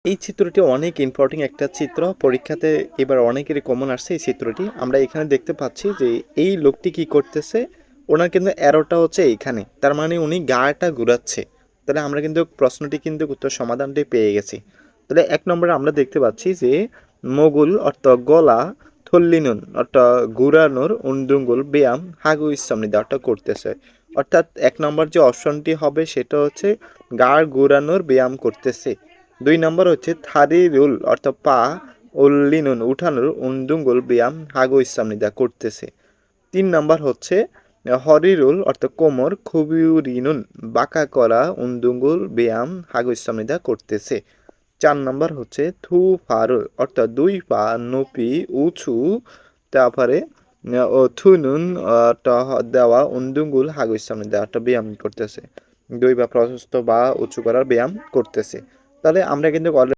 এই চিত্রটি অনেক ইম্পর্টেন্ট একটা চিত্র। পরীক্ষাতে এবার অনেকেরই কমন আসছে এই চিত্রটি। আমরা এখানে দেখতে পাচ্ছি যে এই লোকটি কি করতেছে? ওনার কিন্তু অ্যারোটা হচ্ছে এইখানে। তার মানে উনি গাটা ঘুরাচ্ছে। তাহলে আমরা কিন্তু প্রশ্নটি কিন্তু উত্তর সমাধানটি পেয়ে গেছি। তাহলে ১ নম্বরে আমরা দেখতে পাচ্ছি যে মগুল অর্থাৎ গলা থল্লিনুন অর্থাৎ ঘুরানোর উন্দুঙ্গুল ব্যায়াম হাগু ইচ্ছামৃদা অর্থাৎ করতেছে। অর্থাৎ ১ নম্বর যে অপশনটি হবে সেটা হচ্ছে গাড় ঘুরানোর ব্যায়াম করতেছে। ২ নম্বর হচ্ছে থারিরুল অর্থাৎ পা উল্লিনুন উঠানোর উন্দুঙ্গুল ব্যায়াম হাগু ইচ্ছামৃদা করতেছে। ৩ নম্বর হচ্ছে হরিরুল অর্থাৎ কোমর খুবিউরিনুন বাঁকা করা উন্দুঙ্গুল ব্যায়াম হাগু ইচ্ছামৃদা করতেছে। ৪ নম্বর হচ্ছে থু ফারুল অর্থাৎ ২ পা নপি উঁচু তারপরে ও থুনুন দেওয়া উন্দুঙ্গুল হাগু ইচ্ছামৃদা একটা ব্যায়াম করতেছে। ২ পা প্রশস্ত বা উঁচু করার ব্যায়াম করতেছে। তাহলে আমরা কিন্তু